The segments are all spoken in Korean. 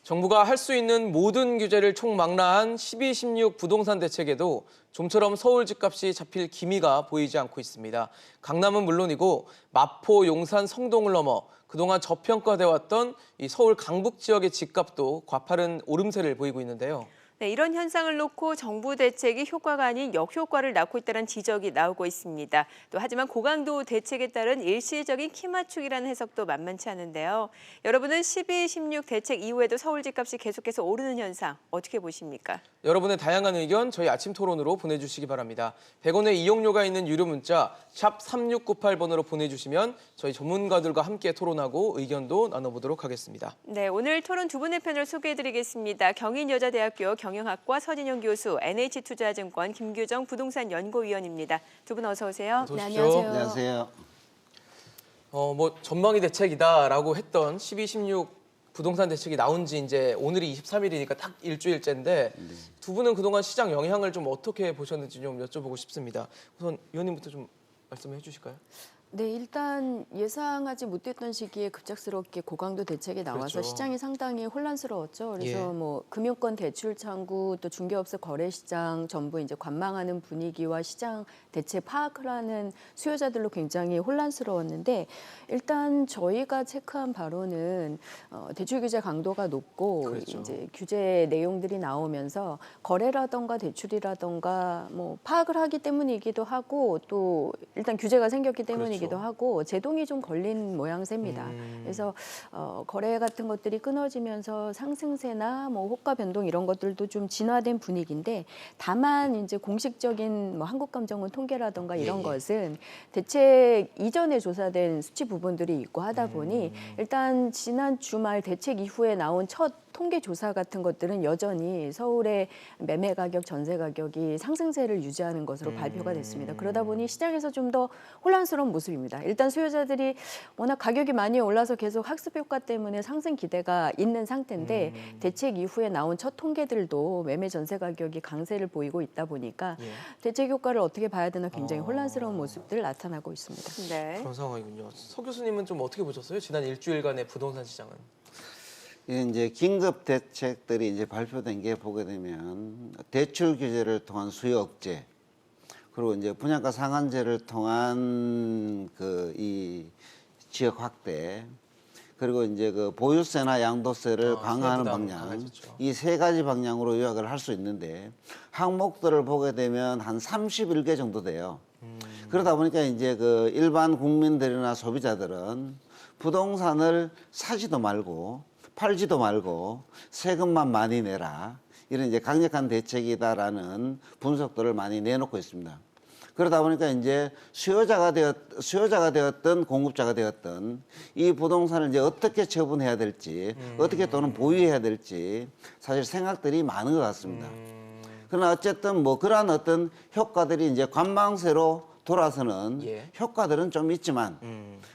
정부가 할 수 있는 모든 규제를 총망라한 12.16 부동산 대책에도 좀처럼 서울 집값이 잡힐 기미가 보이지 않고 있습니다. 강남은 물론이고 마포, 용산, 성동을 넘어 그동안 저평가돼 왔던 이 서울 강북 지역의 집값도 가파른 오름세를 보이고 있는데요. 네, 이런 현상을 놓고 정부 대책이 효과가 아닌 역효과를 낳고 있다는 지적이 나오고 있습니다. 또 하지만 고강도 대책에 따른 일시적인 키 맞추기라는 해석도 만만치 않은데요. 여러분은 12.16 대책 이후에도 서울 집값이 계속해서 오르는 현상 어떻게 보십니까? 여러분의 다양한 의견 저희 아침 토론으로 보내주시기 바랍니다. 100원의 이용료가 있는 유료 문자 샵 3698번으로 보내주시면 저희 전문가들과 함께 토론하고 의견도 나눠보도록 하겠습니다. 네, 오늘 토론 두 분의 패널 소개해드리겠습니다. 경인여자대학교 경영학과 서진영 교수, NH투자증권 김규정 부동산 연구위원입니다. 두 분 어서 오세요. 어서 네, 오십시오. 안녕하세요. 안녕하세요. 전망이 대책이다라고 했던 12.16 부동산 대책이 나온 지 이제 오늘이 23일이니까 딱 일주일째인데 두 분은 그동안 시장 영향을 좀 어떻게 보셨는지 좀 여쭤보고 싶습니다. 우선 위원님부터 좀 말씀해 주실까요? 네, 일단 예상하지 못했던 시기에 급작스럽게 고강도 대책이 나와서 그렇죠. 시장이 상당히 혼란스러웠죠. 그래서 예. 뭐 금융권 대출 창구 또 중개업소 거래 시장 전부 이제 관망하는 분위기와 시장 대체 파악을 하는 수요자들로 굉장히 혼란스러웠는데 일단 저희가 체크한 바로는 대출 규제 강도가 높고 그렇죠. 이제 규제 내용들이 나오면서 거래라던가 대출이라던가 뭐 파악을 하기 때문이기도 하고 또 일단 규제가 생겼기 때문이기도 그렇죠. 하고 제동이 좀 걸린 모양새입니다. 그래서 거래 같은 것들이 끊어지면서 상승세나 뭐 호가 변동 이런 것들도 좀 진화된 분위기인데 다만 이제 공식적인 뭐 한국감정원 통계라던가 이런 예. 것은 대책 이전에 조사된 수치 부분들이 있고 하다 보니 일단 지난 주말 대책 이후에 나온 첫 통계 조사 같은 것들은 여전히 서울의 매매 가격, 전세 가격이 상승세를 유지하는 것으로 발표가 됐습니다. 그러다 보니 시장에서 좀 더 혼란스러운 모습입니다. 일단 수요자들이 워낙 가격이 많이 올라서 계속 학습 효과 때문에 상승 기대가 있는 상태인데 대책 이후에 나온 첫 통계들도 매매 전세 가격이 강세를 보이고 있다 보니까 예. 대책 효과를 어떻게 봐야 되나 굉장히 혼란스러운 모습들 나타나고 있습니다. 네. 그런 상황이군요. 서 교수님은 좀 어떻게 보셨어요? 지난 일주일간의 부동산 시장은? 이제 긴급 대책들이 이제 발표된 게 보게 되면 대출 규제를 통한 수요 억제, 그리고 이제 분양가 상한제를 통한 그 이 지역 확대, 그리고 이제 그 보유세나 양도세를 강화하는 세부담 방향, 강화했죠. 이 세 가지 방향으로 요약을 할 수 있는데 항목들을 보게 되면 한 31개 정도 돼요. 그러다 보니까 이제 그 일반 국민들이나 소비자들은 부동산을 사지도 말고 팔지도 말고 세금만 많이 내라, 이런 이제 강력한 대책이다라는 분석들을 많이 내놓고 있습니다. 그러다 보니까 이제 수요자가 되었든 공급자가 되었든 이 부동산을 이제 어떻게 처분해야 될지, 어떻게 또는 보유해야 될지 사실 생각들이 많은 것 같습니다. 그러나 어쨌든 뭐 그러한 어떤 효과들이 이제 관망세로 돌아서는 예. 효과들은 좀 있지만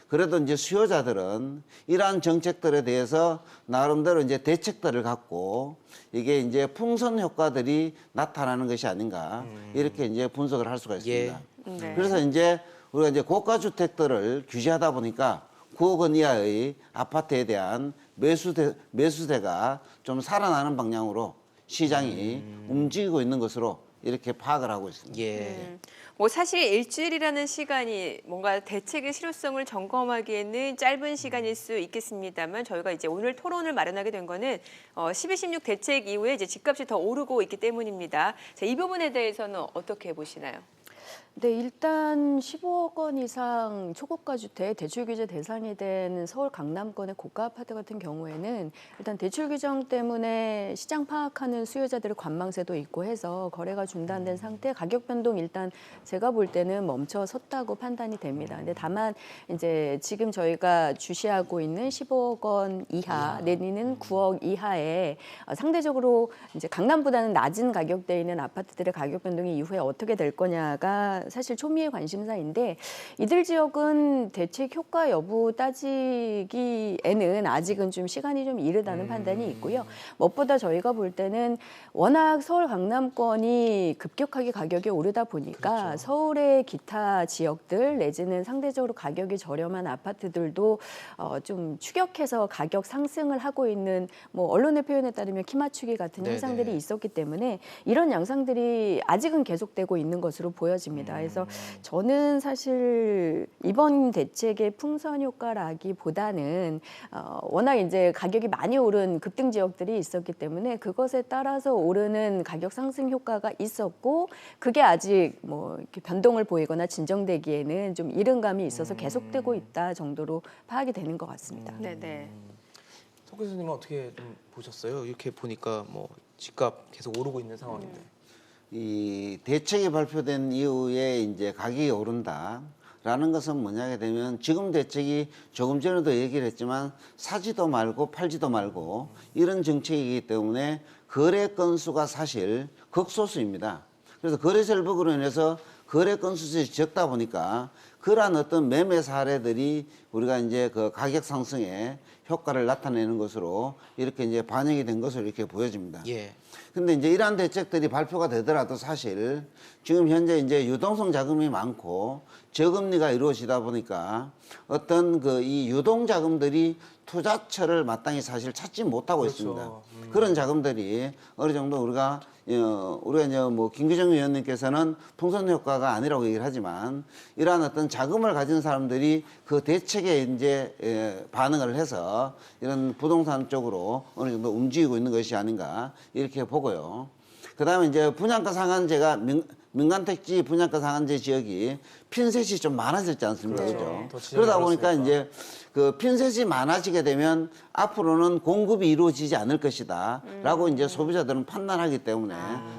그래도 이제 수요자들은 이러한 정책들에 대해서 나름대로 이제 대책들을 갖고 이게 이제 풍선 효과들이 나타나는 것이 아닌가, 이렇게 이제 분석을 할 수가 있습니다. 네. 그래서 이제 우리가 이제 고가 주택들을 규제하다 보니까 9억 원 이하의 아파트에 대한 매수세가 좀 살아나는 방향으로 시장이 움직이고 있는 것으로 이렇게 파악을 하고 있습니다. 예. 뭐 사실 일주일이라는 시간이 뭔가 대책의 실효성을 점검하기에는 짧은 시간일 수 있겠습니다만 저희가 이제 오늘 토론을 마련하게 된 거는 12.16 대책 이후에 이제 집값이 더 오르고 있기 때문입니다. 자, 이 부분에 대해서는 어떻게 보시나요? 네, 일단 15억 원 이상 초고가 주택 대출 규제 대상이 되는 서울 강남권의 고가 아파트 같은 경우에는 일단 대출 규정 때문에 시장 파악하는 수요자들의 관망세도 있고 해서 거래가 중단된 상태, 가격 변동 일단 제가 볼 때는 멈춰 섰다고 판단이 됩니다. 근데 다만 이제 지금 저희가 주시하고 있는 15억 원 이하 내지는 9억 이하에 상대적으로 이제 강남보다는 낮은 가격대에 있는 아파트들의 가격 변동이 이후에 어떻게 될 거냐가 사실 초미의 관심사인데 이들 지역은 대책 효과 여부 따지기에는 아직은 좀 시간이 좀 이르다는 판단이 있고요. 무엇보다 저희가 볼 때는 워낙 서울 강남권이 급격하게 가격이 오르다 보니까 그렇죠. 서울의 기타 지역들 내지는 상대적으로 가격이 저렴한 아파트들도 좀 추격해서 가격 상승을 하고 있는 뭐 언론의 표현에 따르면 키 맞추기 같은 네네. 현상들이 있었기 때문에 이런 양상들이 아직은 계속되고 있는 것으로 보여집니다. 그래서 저는 사실 이번 대책의 풍선 효과라기보다는 워낙 이제 가격이 많이 오른 급등 지역들이 있었기 때문에 그것에 따라서 오르는 가격 상승 효과가 있었고 그게 아직 뭐 이렇게 변동을 보이거나 진정되기에는 좀 이른 감이 있어서 계속되고 있다 정도로 파악이 되는 것 같습니다. 네네. 석 교수님은 어떻게 좀 보셨어요? 이렇게 보니까 뭐 집값 계속 오르고 있는 상황인데. 이 대책이 발표된 이후에 이제 가격이 오른다라는 것은 뭐냐게 되면 지금 대책이 조금 전에도 얘기를 했지만 사지도 말고 팔지도 말고 이런 정책이기 때문에 거래 건수가 사실 극소수입니다. 그래서 거래 절벽으로 인해서 거래 건수가 적다 보니까 그러한 어떤 매매 사례들이 우리가 이제 그 가격 상승에 효과를 나타내는 것으로 이렇게 이제 반영이 된 것으로 이렇게 보여집니다. 예. 근데 이제 이러한 대책들이 발표가 되더라도 사실 지금 현재 이제 유동성 자금이 많고 저금리가 이루어지다 보니까 어떤 그 이 유동 자금들이 투자처를 마땅히 사실 찾지 못하고 그렇죠. 있습니다. 그런 자금들이 어느 정도 우리가 이제 뭐 김규정 위원님께서는 풍선 효과가 아니라고 얘기를 하지만 이러한 어떤 자금을 가진 사람들이 그 대책에 이제 반응을 해서 이런 부동산 쪽으로 어느 정도 움직이고 있는 것이 아닌가 이렇게 보고요. 그다음에 이제 분양가 상한제가 민간택지 분양가 상한제 지역이 핀셋이 좀 많아졌지 않습니까? 그렇죠. 그죠? 더 지역이 그러다 보니까 늘었으니까. 이제 그 핀셋이 많아지게 되면 앞으로는 공급이 이루어지지 않을 것이다 라고 이제 소비자들은 판단하기 때문에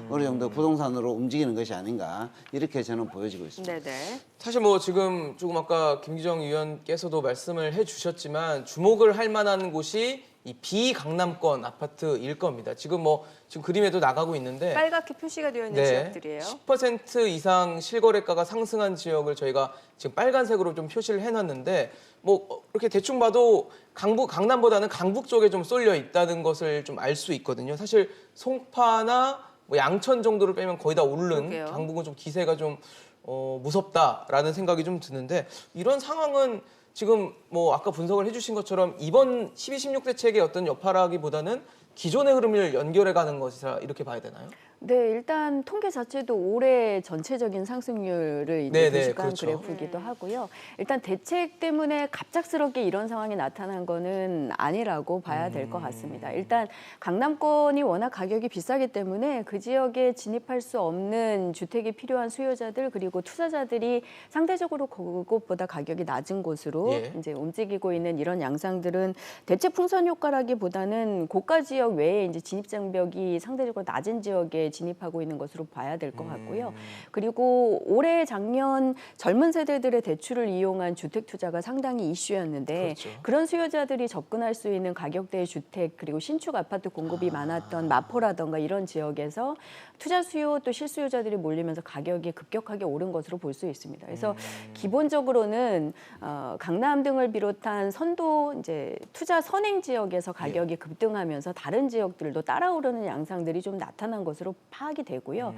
어느 정도 부동산으로 움직이는 것이 아닌가 이렇게 저는 보여지고 있습니다. 네네. 사실 뭐 지금 조금 아까 김기정 위원께서도 말씀을 해주셨지만 주목을 할 만한 곳이 이 비강남권 아파트일 겁니다. 지금 지금 그림에도 나가고 있는데 빨갛게 표시가 되어 있는 지역들이에요. 10% 이상 실거래가가 상승한 지역을 저희가 지금 빨간색으로 좀 표시를 해놨는데 뭐 이렇게 대충 봐도 강남보다는 강북 쪽에 좀 쏠려 있다는 것을 좀 알 수 있거든요. 사실 송파나 뭐 양천 정도를 빼면 거의 다 오른 그러게요. 강북은 좀 기세가 좀 무섭다라는 생각이 좀 드는데 이런 상황은 지금 뭐 아까 분석을 해주신 것처럼 이번 12.16 대책의 어떤 여파라기보다는 기존의 흐름을 연결해가는 것이라 이렇게 봐야 되나요? 네, 일단 통계 자체도 올해 전체적인 상승률을 이제 네네, 부식한 그렇죠. 그래프이기도 하고요. 일단 대책 때문에 갑작스럽게 이런 상황이 나타난 거는 아니라고 봐야 될 것 같습니다. 일단 강남권이 워낙 가격이 비싸기 때문에 그 지역에 진입할 수 없는 주택이 필요한 수요자들 그리고 투자자들이 상대적으로 그곳보다 가격이 낮은 곳으로 예. 이제 움직이고 있는 이런 양상들은 대책 풍선 효과라기보다는 고가 지역 외에 이제 진입 장벽이 상대적으로 낮은 지역에 진입하고 있는 것으로 봐야 될 것 같고요. 그리고 올해 작년 젊은 세대들의 대출을 이용한 주택 투자가 상당히 이슈였는데 그렇죠. 그런 수요자들이 접근할 수 있는 가격대의 주택 그리고 신축 아파트 공급이 많았던 마포라던가 이런 지역에서 투자 수요 또 실수요자들이 몰리면서 가격이 급격하게 오른 것으로 볼 수 있습니다. 그래서 기본적으로는 강남 등을 비롯한 선도 이제 투자 선행 지역에서 가격이 급등하면서 다른 지역들도 따라오르는 양상들이 좀 나타난 것으로 파악이 되고요.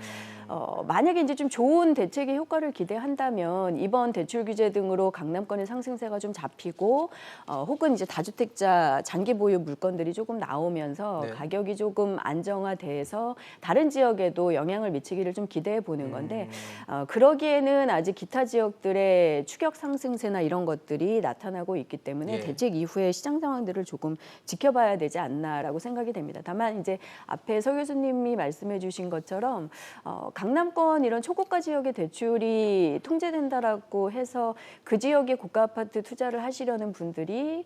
만약에 이제 좀 좋은 대책의 효과를 기대한다면 이번 대출 규제 등으로 강남권의 상승세가 좀 잡히고 혹은 이제 다주택자 장기 보유 물건들이 조금 나오면서 네. 가격이 조금 안정화돼서 다른 지역에도 영향을 미치기를 좀 기대해 보는 건데 그러기에는 아직 기타 지역들의 추격 상승세나 이런 것들이 나타나고 있기 때문에 예. 대책 이후의 시장 상황들을 조금 지켜봐야 되지 않나라고 생각이 됩니다. 다만 이제 앞에 서 교수님이 말씀해 주신 것처럼 강남권 이런 초고가 지역의 대출이 통제된다라고 해서 그 지역의 고가 아파트 투자를 하시려는 분들이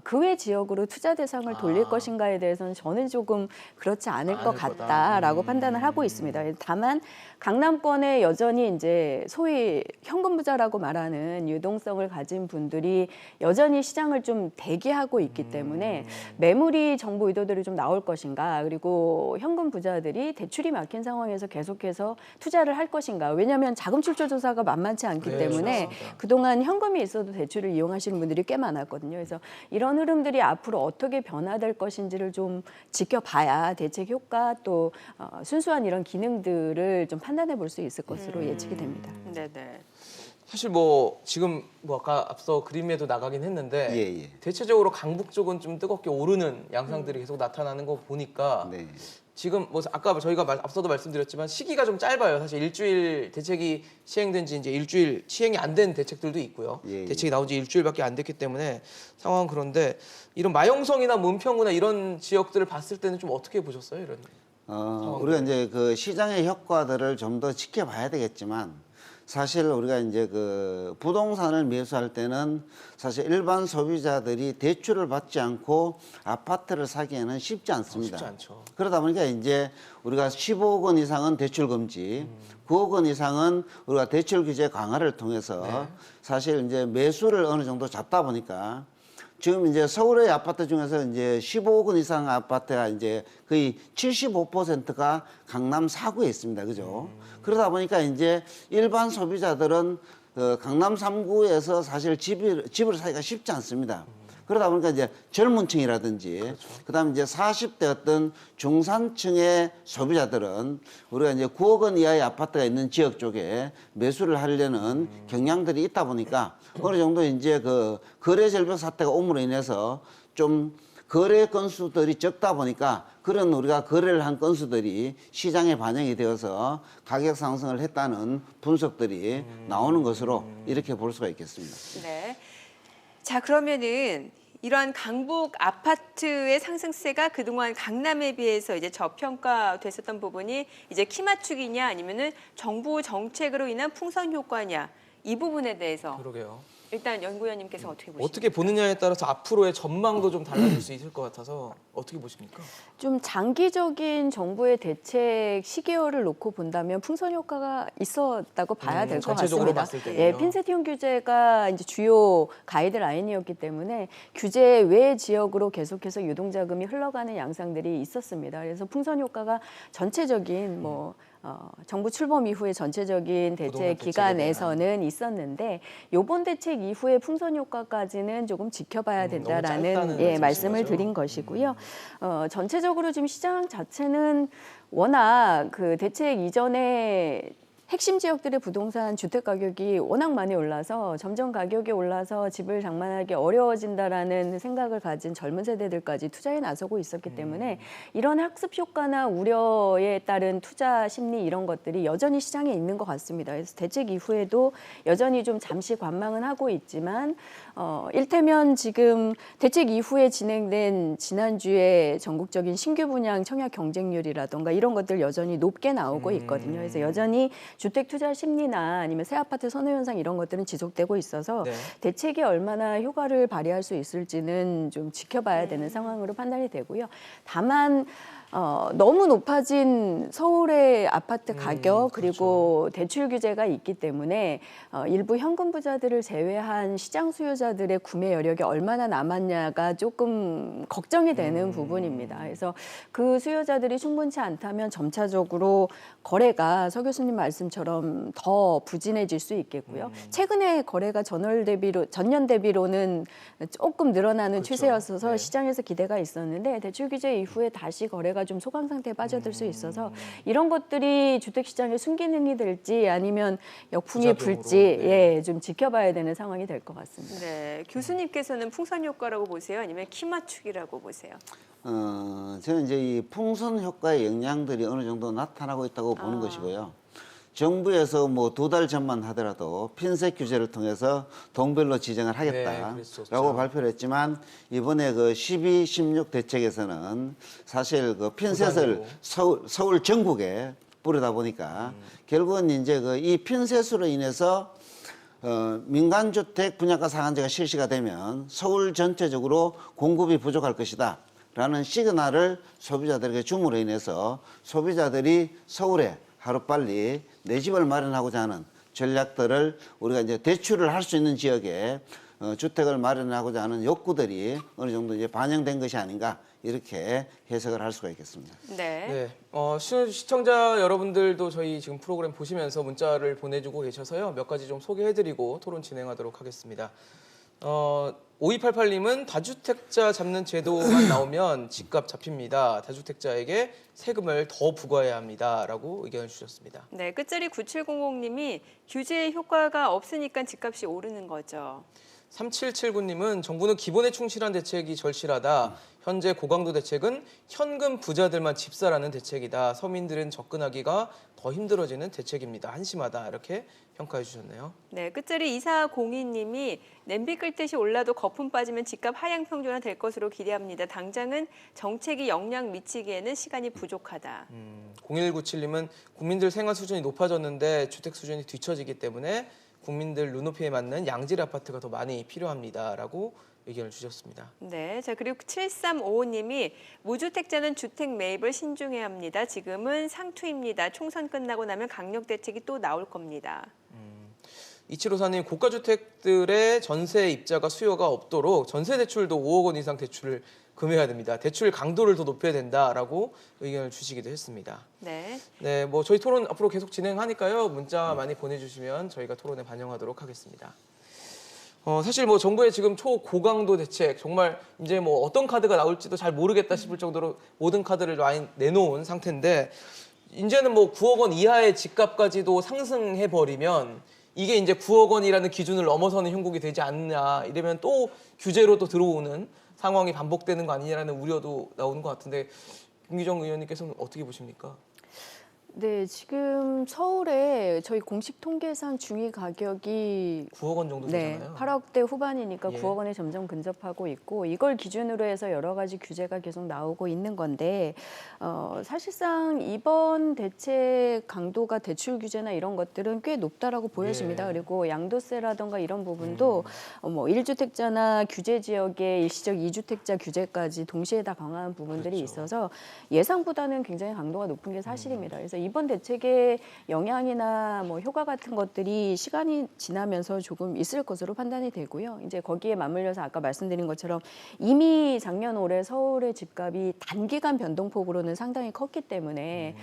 그 외 지역으로 투자 대상을 돌릴 것인가에 대해서는 저는 조금 그렇지 않을 것 않을 거다. 같다라고 판단을 하고 있습니다. 다만 강남권에 여전히 이제 소위 현금 부자라고 말하는 유동성을 가진 분들이 여전히 시장을 좀 대기하고 있기 때문에 매물이 정부 의도대로 좀 좀 나올 것인가, 그리고 현금 부자들이 대출이 막힌 상황에서 계속해서 투자를 할 것인가. 왜냐하면 자금 출처 조사가 만만치 않기 네, 때문에 그렇습니다. 그동안 현금이 있어도 대출을 이용하시는 분들이 꽤 많았거든요. 그래서 이런 흐름들이 앞으로 어떻게 변화될 것인지를 좀 지켜봐야 대책 효과 또 순수한 이런 기능들을 좀 판단해 볼 수 있을 것으로 예측이 됩니다. 네네. 사실 뭐 지금 뭐 아까 앞서 그림에도 나가긴 했는데 예. 대체적으로 강북 쪽은 좀 뜨겁게 오르는 양상들이 계속 나타나는 거 보니까 네. 지금 뭐 아까 저희가 앞서도 말씀드렸지만 시기가 좀 짧아요. 사실 일주일 대책이 시행된 지 이제 일주일 시행이 안 된 대책들도 있고요. 예. 대책이 나온 지 일주일밖에 안 됐기 때문에 상황은 그런데 이런 마용성이나 문평구나 이런 지역들을 봤을 때는 좀 어떻게 보셨어요? 이런 우리가 이제 그 시장의 효과들을 좀 더 지켜봐야 되겠지만 사실 우리가 이제 그 부동산을 매수할 때는 사실 일반 소비자들이 대출을 받지 않고 아파트를 사기에는 쉽지 않습니다. 쉽지 않죠. 그러다 보니까 이제 우리가 15억 원 이상은 대출 금지, 9억 원 이상은 우리가 대출 규제 강화를 통해서 사실 이제 매수를 어느 정도 잡다 보니까 지금 이제 서울의 아파트 중에서 이제 15억 원 이상 아파트가 이제 거의 75%가 강남 4구에 있습니다. 그죠? 그러다 보니까 이제 일반 소비자들은 강남 3구에서 사실 집을 사기가 쉽지 않습니다. 그러다 보니까 이제 젊은 층이라든지 그다음에 이제 40대 어떤 중산층의 소비자들은 우리가 이제 9억 원 이하의 아파트가 있는 지역 쪽에 매수를 하려는 경향들이 있다 보니까 어느 정도 이제 그 거래 절벽 사태가 옴으로 인해서 좀 거래 건수들이 적다 보니까 그런 우리가 거래를 한 건수들이 시장에 반영이 되어서 가격 상승을 했다는 분석들이 나오는 것으로 이렇게 볼 수가 있겠습니다. 네. 자, 그러면은 이러한 강북 아파트의 상승세가 그동안 강남에 비해서 이제 저평가됐었던 부분이 이제 키 맞추기냐 아니면은 정부 정책으로 인한 풍선 효과냐 이 부분에 대해서 그러게요. 일단 연구위원님께서 어떻게 보십니까? 어떻게 보느냐에 따라서 앞으로의 전망도 좀 달라질 수 있을 것 같아서 어떻게 보십니까? 좀 장기적인 정부의 대책 시계열을 놓고 본다면 풍선 효과가 있었다고 봐야 될 것 전체적으로 같습니다. 봤을 때는요. 예, 핀셋형 규제가 이제 주요 가이드라인이었기 때문에 규제 외 지역으로 계속해서 유동자금이 흘러가는 양상들이 있었습니다. 그래서 풍선 효과가 전체적인 정부 출범 이후에 전체적인 부동산 대책 대책에 기간에서는 있었는데 요번 대책 이후의 풍선 효과까지는 조금 지켜봐야 너무 된다라는 짧다는 말씀을 말씀이시죠? 드린 것이고요. 전체적으로 지금 시장 자체는 워낙 그 대책 이전에 핵심 지역들의 부동산 주택 가격이 워낙 많이 올라서 점점 가격이 올라서 집을 장만하기 어려워진다라는 생각을 가진 젊은 세대들까지 투자에 나서고 있었기 때문에 이런 학습 효과나 우려에 따른 투자 심리 이런 것들이 여전히 시장에 있는 것 같습니다. 그래서 대책 이후에도 여전히 좀 잠시 관망은 하고 있지만 일테면 지금 대책 이후에 진행된 지난주에 전국적인 신규 분양 청약 경쟁률이라던가 이런 것들 여전히 높게 나오고 있거든요. 그래서 여전히 주택 투자 심리나 아니면 새 아파트 선호 현상 이런 것들은 지속되고 있어서 네. 대책이 얼마나 효과를 발휘할 수 있을지는 좀 지켜봐야 되는 상황으로 판단이 되고요. 다만 너무 높아진 서울의 아파트 가격 그리고 대출 규제가 있기 때문에 일부 현금 부자들을 제외한 시장 수요자들의 구매 여력이 얼마나 남았냐가 조금 걱정이 되는 부분입니다. 그래서 그 수요자들이 충분치 않다면 점차적으로 거래가 서 교수님 말씀처럼 더 부진해질 수 있겠고요. 최근에 거래가 전년 대비로는 조금 늘어나는 그렇죠. 추세였어서 네. 시장에서 기대가 있었는데 대출 규제 이후에 다시 거래가 좀 소강 상태에 빠져들 수 있어서 이런 것들이 주택 시장의 순기능이 될지 아니면 역풍이 부작용으로, 불지 네. 좀 지켜봐야 되는 상황이 될 것 같습니다. 네, 교수님께서는 풍선 효과라고 보세요? 아니면 키 맞추기라고 보세요? 저는 이제 이 풍선 효과의 영향들이 어느 정도 나타나고 있다고 보는 것이고요. 정부에서 뭐 2달 전만 하더라도 핀셋 규제를 통해서 동별로 지정을 하겠다라고 그랬었죠. 발표를 했지만 이번에 그 12, 16 대책에서는 사실 그 핀셋을 서울 전국에 뿌리다 보니까 결국은 이제 그 이 핀셋으로 인해서 민간주택 분양가 상한제가 실시가 되면 서울 전체적으로 공급이 부족할 것이다. 라는 시그널을 소비자들에게 줌으로 인해서 소비자들이 서울에 하루빨리 내 집을 마련하고자 하는 전략들을 우리가 이제 대출을 할 수 있는 지역에 주택을 마련하고자 하는 욕구들이 어느 정도 이제 반영된 것이 아닌가 이렇게 해석을 할 수가 있겠습니다. 네. 시청자 여러분들도 저희 지금 프로그램 보시면서 문자를 보내주고 계셔서요. 몇 가지 좀 소개해드리고 토론 진행하도록 하겠습니다. 5288님은 다주택자 잡는 제도만 나오면 집값 잡힙니다. 다주택자에게 세금을 더 부과해야 합니다라고 의견을 주셨습니다. 네, 끝자리 9700님이 규제의 효과가 없으니까 집값이 오르는 거죠. 3779님은 정부는 기본에 충실한 대책이 절실하다. 현재 고강도 대책은 현금 부자들만 집 사라는 대책이다. 서민들은 접근하기가 더 힘들어지는 대책입니다. 한심하다. 이렇게 평가해 주셨네요. 네, 끝자리 2402님이 냄비 끓듯이 올라도 거품 빠지면 집값 하향 평준화 될 것으로 기대합니다. 당장은 정책이 영향 미치기에는 시간이 부족하다. 0197님은 국민들 생활 수준이 높아졌는데 주택 수준이 뒤처지기 때문에 국민들 눈높이에 맞는 양질 아파트가 더 많이 필요합니다라고 의견을 주셨습니다. 네, 자 그리고 7355님이 무주택자는 주택 매입을 신중해야 합니다. 지금은 상투입니다. 총선 끝나고 나면 강력 대책이 또 나올 겁니다. 2754님 고가주택들의 전세 입자가 수요가 없도록 전세 대출도 5억 원 이상 대출을 금해야 됩니다. 대출 강도를 더 높여야 된다라고 의견을 주시기도 했습니다. 네. 네, 뭐 저희 토론 앞으로 계속 진행하니까요. 문자 많이 보내주시면 저희가 토론에 반영하도록 하겠습니다. 사실 뭐 정부의 지금 초고강도 대책 정말 이제 뭐 어떤 카드가 나올지도 잘 모르겠다 싶을 정도로 모든 카드를 많이 내놓은 상태인데 이제는 뭐 9억 원 이하의 집값까지도 상승해 버리면 이게 이제 9억 원이라는 기준을 넘어서는 형국이 되지 않느냐 이러면 또 규제로 또 들어오는 상황이 반복되는 거 아니냐라는 우려도 나오는 것 같은데 김기정 의원님께서는 어떻게 보십니까? 네, 지금 서울에 저희 공식 통계상 중위 가격이 9억 원 정도 되잖아요. 8억대 후반이니까 예. 9억 원에 점점 근접하고 있고 이걸 기준으로 해서 여러 가지 규제가 계속 나오고 있는 건데 사실상 이번 대책 강도가 대출 규제나 이런 것들은 꽤 높다라고 보여집니다. 예. 그리고 양도세라던가 이런 부분도 뭐 1주택자나 규제 지역의 일시적 2주택자 규제까지 동시에 다 강화한 부분들이 그렇죠. 있어서 예상보다는 굉장히 강도가 높은 게 사실입니다. 그래서 이번 대책의 영향이나 뭐 효과 같은 것들이 시간이 지나면서 조금 있을 것으로 판단이 되고요. 이제 거기에 맞물려서 아까 말씀드린 것처럼 이미 작년 올해 서울의 집값이 단기간 변동폭으로는 상당히 컸기 때문에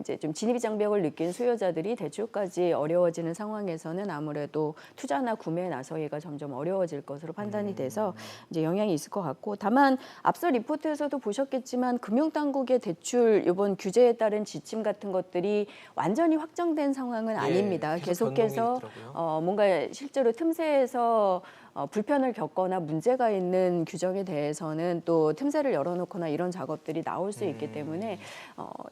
이제 좀 진입 장벽을 느낀 수요자들이 대출까지 어려워지는 상황에서는 아무래도 투자나 구매에 나서기가 점점 어려워질 것으로 판단이 돼서 이제 영향이 있을 것 같고 다만 앞서 리포트에서도 보셨겠지만 금융당국의 대출 이번 규제에 따른 지침 같은 것들이 완전히 확정된 상황은 아닙니다. 계속 계속해서 변동이 있더라고요. 뭔가 실제로 틈새에서 불편을 겪거나 문제가 있는 규정에 대해서는 또 틈새를 열어놓거나 이런 작업들이 나올 수 있기 때문에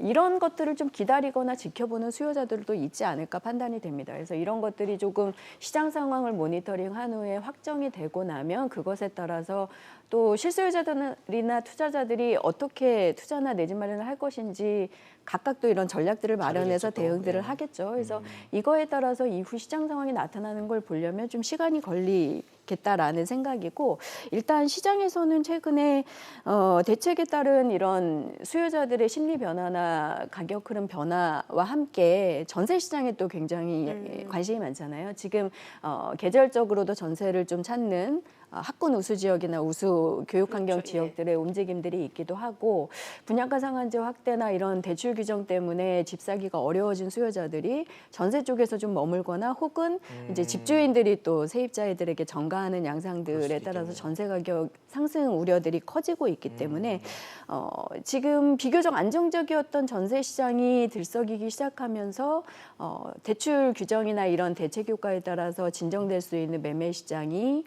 이런 것들을 좀 기다리거나 지켜보는 수요자들도 있지 않을까 판단이 됩니다. 그래서 이런 것들이 조금 시장 상황을 모니터링한 후에 확정이 되고 나면 그것에 따라서 또 실수요자들이나 투자자들이 어떻게 투자나 내 집 마련을 할 것인지 각각 또 이런 전략들을 마련해서 또. 대응들을 네. 하겠죠. 그래서 이거에 따라서 이후 시장 상황이 나타나는 걸 보려면 좀 시간이 걸리겠다라는 생각이고 일단 시장에서는 최근에 대책에 따른 이런 수요자들의 심리 변화나 가격 흐름 변화와 함께 전세 시장에 또 굉장히 관심이 많잖아요. 지금 계절적으로도 전세를 좀 찾는 학군 우수 지역이나 우수 교육 환경 그렇죠. 지역들의 움직임들이 있기도 하고 분양가 상한제 확대나 이런 대출 규정 때문에 집 사기가 어려워진 수요자들이 전세 쪽에서 좀 머물거나 혹은 이제 집주인들이 또 세입자들에게 전가하는 양상들에 따라서 전세 가격 상승 우려들이 커지고 있기 때문에 지금 비교적 안정적이었던 전세 시장이 들썩이기 시작하면서 대출 규정이나 이런 대책 효과에 따라서 진정될 수 있는 매매 시장이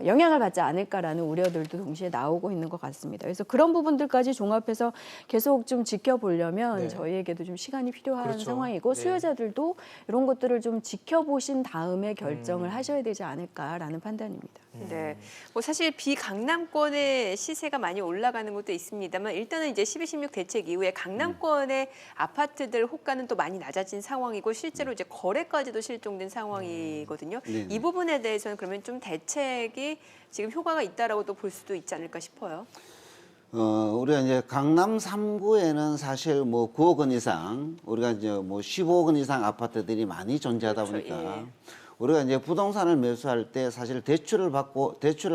영향을 받지 않을까라는 우려들도 동시에 나오고 있는 것 같습니다. 그래서 그런 부분들까지 종합해서 계속 좀 지켜보려면 네. 저희에게도 좀 시간이 필요한 그렇죠. 상황이고 네. 수요자들도 이런 것들을 좀 지켜보신 다음에 결정을 하셔야 되지 않을까라는 판단입니다. 네, 뭐 사실 비강남권의 시세가 많이 올라가는 것도 있습니다만 일단은 이제 12.16 대책 이후에 강남권의 아파트들 호가는 또 많이 낮아진 상황이고 실제로 이제 거래까지도 실종된 상황이거든요. 네네. 이 부분에 대해서는 그러면 좀 대책이 지금 효과가 있다라고 또 볼 수도 있지 않을까 싶어요. 우리가 이제 강남 3구에는 사실 뭐 9억 원 이상, 우리가 이제 뭐 15억 원 이상 아파트들이 많이 존재하다 그렇죠, 보니까 예. 우리가 이제 부동산을 매수할 때 사실 대출을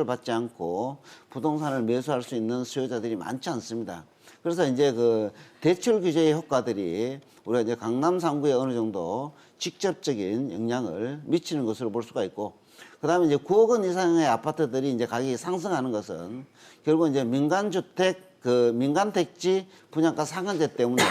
받지 않고 부동산을 매수할 수 있는 수요자들이 많지 않습니다. 그래서 이제 그 대출 규제의 효과들이 우리가 이제 강남 3구에 어느 정도 직접적인 영향을 미치는 것으로 볼 수가 있고, 그다음에 이제 9억 원 이상의 아파트들이 이제 가격이 상승하는 것은 결국 이제 민간주택, 민간택지 분양가 상한제 때문에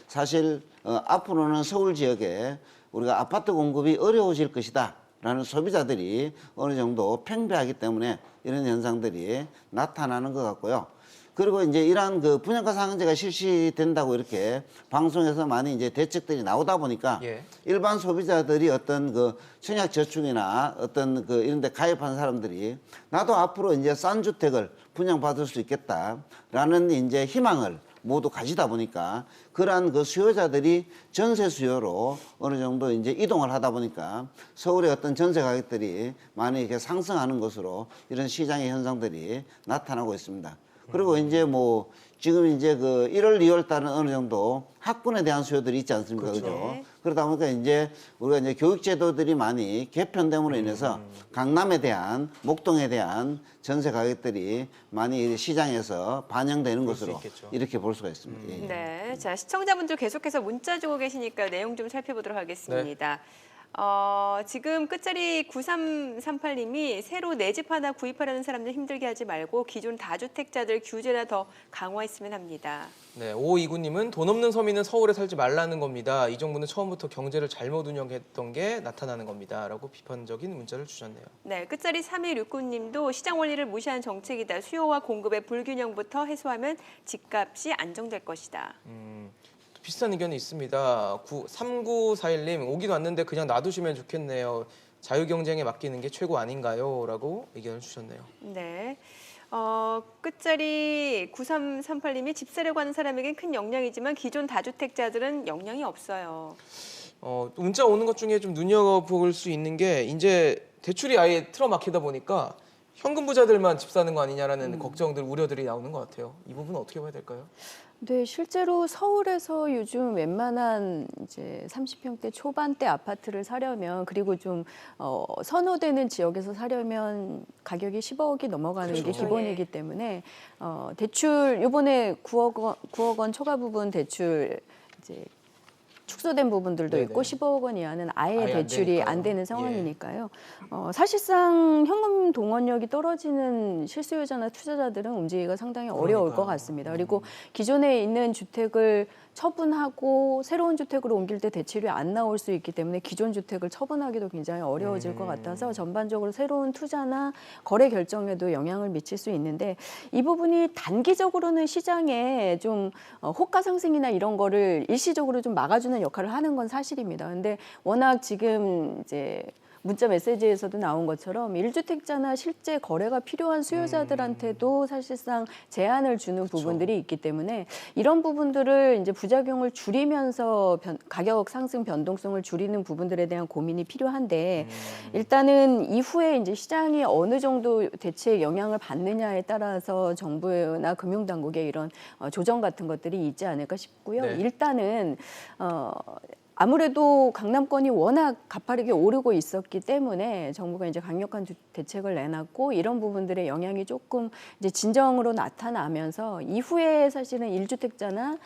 사실 앞으로는 서울 지역에 우리가 아파트 공급이 어려워질 것이다라는 소비자들이 어느 정도 팽배하기 때문에 이런 현상들이 나타나는 것 같고요. 그리고 이제 이러한 그 분양가 상한제가 실시된다고 이렇게 방송에서 많이 이제 대책들이 나오다 보니까 예. 일반 소비자들이 어떤 그 청약 저축이나 어떤 그 이런 데 가입한 사람들이 나도 앞으로 이제 싼 주택을 분양받을 수 있겠다라는 이제 희망을 모두 가지다 보니까 그러한 그 수요자들이 전세 수요로 어느 정도 이제 이동을 하다 보니까 서울의 어떤 전세 가격들이 많이 이렇게 상승하는 것으로 이런 시장의 현상들이 나타나고 있습니다. 그리고 이제 뭐 지금 이제 그 1월, 2월 달은 어느 정도 학군에 대한 수요들이 있지 않습니까? 그렇죠. 그죠? 네. 그러다 보니까 이제 우리가 이제 교육제도들이 많이 개편됨으로 인해서 강남에 대한, 목동에 대한 전세 가격들이 많이 시장에서 반영되는 그럴 수 것으로 있겠죠. 이렇게 볼 수가 있습니다. 예. 네, 자 시청자분들 계속해서 문자 주고 계시니까 내용 좀 살펴보도록 하겠습니다. 지금 끝자리 9338님이 새로 내 집 하나 구입하려는 사람들 힘들게 하지 말고 기존 다주택자들 규제나 더 강화했으면 합니다. 네, 5529님은 돈 없는 서민은 서울에 살지 말라는 겁니다. 이 정부는 처음부터 경제를 잘못 운영했던 게 나타나는 겁니다. 라고 비판적인 문자를 주셨네요. 네, 끝자리 3169님도 시장 원리를 무시한 정책이다. 수요와 공급의 불균형부터 해소하면 집값이 안정될 것이다. 비슷한 의견이 있습니다. 3941님, 오긴 왔는데 그냥 놔두시면 좋겠네요. 자유경쟁에 맡기는 게 최고 아닌가요? 라고 의견을 주셨네요. 네. 끝자리 9338님이 집 사려고 하는 사람에겐 큰 영향이지만 기존 다주택자들은 영향이 없어요. 문자 오는 것 중에 좀 눈여겨볼 수 있는 게 이제 대출이 아예 틀어막히다 보니까 현금 부자들만 집 사는 거 아니냐라는 걱정들, 우려들이 나오는 것 같아요. 이 부분은 어떻게 봐야 될까요? 네, 실제로 서울에서 요즘 웬만한 이제 30평대 초반대 아파트를 사려면, 그리고 좀 선호되는 지역에서 사려면 가격이 10억이 넘어가는 게 그렇죠. 기본이기 때문에 대출 요번에 9억 원 초과 부분 대출 이제 축소된 부분들도 네네. 있고 15억 원 이하는 아예 아예 안 대출이 되니까요. 안 되는 상황이니까요. 사실상 현금 동원력이 떨어지는 실수요자나 투자자들은 움직이기가 상당히 어려울 것 그러니까요. 같습니다. 그리고 기존에 있는 주택을 처분하고 새로운 주택으로 옮길 때 대출이 안 나올 수 있기 때문에 기존 주택을 처분하기도 굉장히 어려워질 것 같아서 전반적으로 새로운 투자나 거래 결정에도 영향을 미칠 수 있는데, 이 부분이 단기적으로는 시장에 좀 호가 상승이나 이런 거를 일시적으로 좀 막아주는 역할을 하는 건 사실입니다. 근데 워낙 지금 이제 문자 메시지에서도 나온 것처럼 1주택자나 실제 거래가 필요한 수요자들한테도 사실상 제한을 주는 부분들이 있기 때문에 이런 부분들을 이제 부작용을 줄이면서 가격 상승 변동성을 줄이는 부분들에 대한 고민이 필요한데, 일단은 이후에 이제 시장이 어느 정도 대체에 영향을 받느냐에 따라서 정부나 금융당국의 이런 조정 같은 것들이 있지 않을까 싶고요. 네. 일단은 아무래도 강남권이 워낙 가파르게 오르고 있었기 때문에 정부가 이제 강력한 대책을 내놨고, 이런 부분들의 영향이 조금 이제 진정으로 나타나면서 이후에 사실은 1주택자나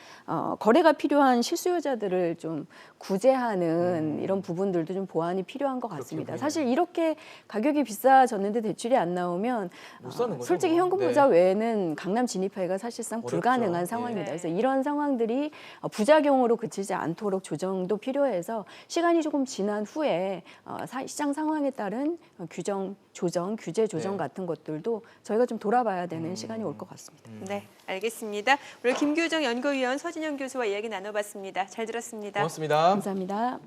거래가 필요한 실수요자들을 좀 구제하는 이런 부분들도 좀 보완이 필요한 것 같습니다. 보이네요. 사실 이렇게 가격이 비싸졌는데 대출이 안 나오면 못 사는 거죠, 솔직히 뭐. 현금 네. 부자 외에는 강남 진입하기가 사실상 어렵죠. 불가능한 예. 상황입니다. 네. 그래서 이런 상황들이 부작용으로 그치지 않도록 조정도 필요해서 시간이 조금 지난 후에 시장 상황에 따른 규정 조정, 규제 조정 네. 같은 것들도 저희가 좀 돌아봐야 되는 시간이 올 것 같습니다. 네, 알겠습니다. 오늘 김규정 연구위원, 서진영 교수와 이야기 나눠봤습니다. 잘 들었습니다. 고맙습니다. 감사합니다.